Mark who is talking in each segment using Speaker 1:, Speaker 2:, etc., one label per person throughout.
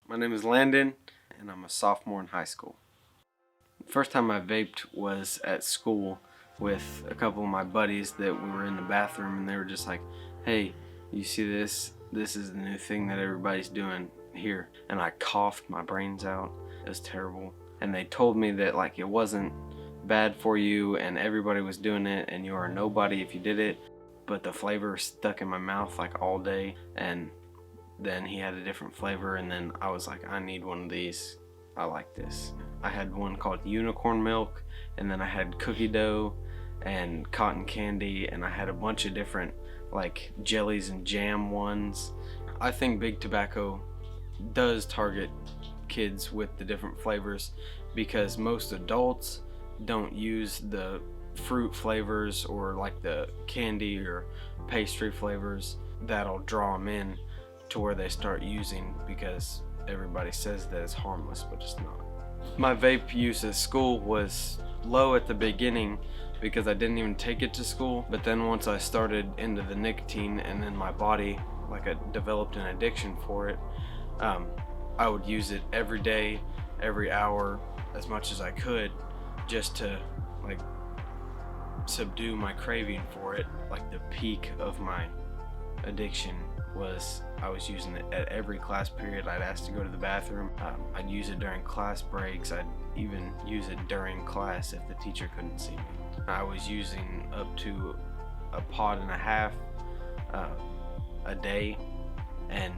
Speaker 1: My name is Landon, and I'm a sophomore in high school. The first time I vaped was at school with a couple of my buddies that we were in the bathroom, and they were just like, hey, you see this? This is the new thing that everybody's doing here. And I coughed my brains out. It was terrible. And they told me that like it wasn't bad for you and everybody was doing it and you are nobody if you did it. But the flavor stuck in my mouth like all day, and then he had a different flavor, and then I was like, I need one of these. I like this. I had one called unicorn milk, and then I had cookie dough and cotton candy, and I had a bunch of different like jellies and jam ones. I think big tobacco does target kids with the different flavors because most adults don't use the fruit flavors or like the candy or pastry flavors that'll draw them in to where they start using, because everybody says that it's harmless, but it's not. My vape use at school was low at the beginning because I didn't even take it to school, but then once I started into the nicotine and then my body developed an addiction for it, I would use it every day, every hour, as much as I could, just to like subdue my craving for it. Like the peak of my addiction was I was using it at every class period. I'd ask to go to the bathroom. I'd use it during class breaks. I'd even use it during class if the teacher couldn't see me. I was using up to a pod and a half a day, and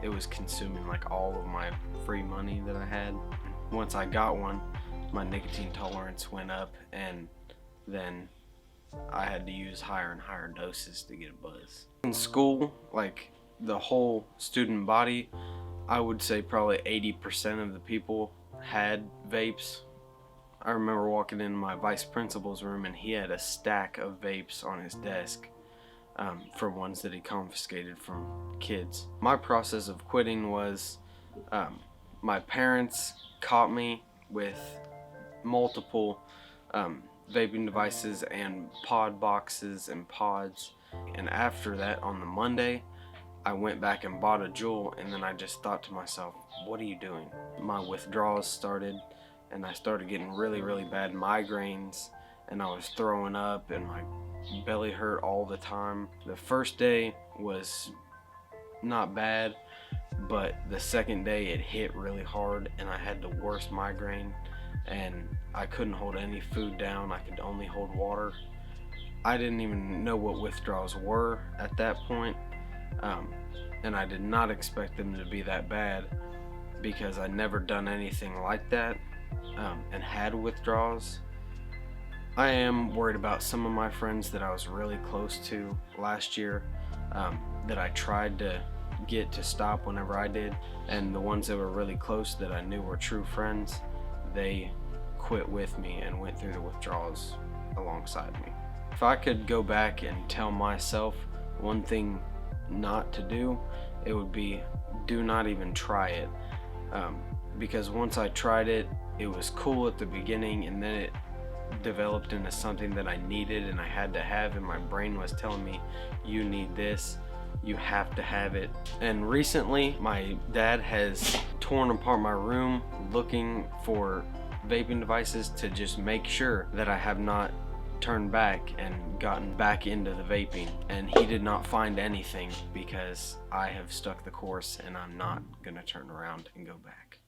Speaker 1: it was consuming like all of my free money that I had. Once I got one, my nicotine tolerance went up, and then I had to use higher and higher doses to get a buzz. In school, like the whole student body, I would say probably 80% of the people had vapes. I remember walking into my vice principal's room and he had a stack of vapes on his desk for ones that he confiscated from kids. My process of quitting was my parents caught me with multiple vaping devices and pod boxes and pods, and after that on the Monday I went back and bought a Juul, and then I just thought to myself, what are you doing? My withdrawals started, and I started getting really bad migraines, and I was throwing up and my belly hurt all the time. The first day was not bad, but the second day it hit really hard and I had the worst migraine, and I couldn't hold any food down. I could only hold water. I didn't even know what withdrawals were at that point, and I did not expect them to be that bad because I'd never done anything like that and had withdrawals. I am worried about some of my friends that I was really close to last year that I tried to get to stop whenever I did, and the ones that were really close that I knew were true friends, they quit with me and went through the withdrawals alongside me. If I could go back and tell myself one thing not to do, it would be do not even try it, because once I tried it, it was cool at the beginning, and then it developed into something that I needed and I had to have, and my brain was telling me, you need this, you have to have it. And recently my dad has torn apart my room looking for vaping devices to just make sure that I have not turned back and gotten back into the vaping, and he did not find anything because I have stuck the course and I'm not gonna turn around and go back.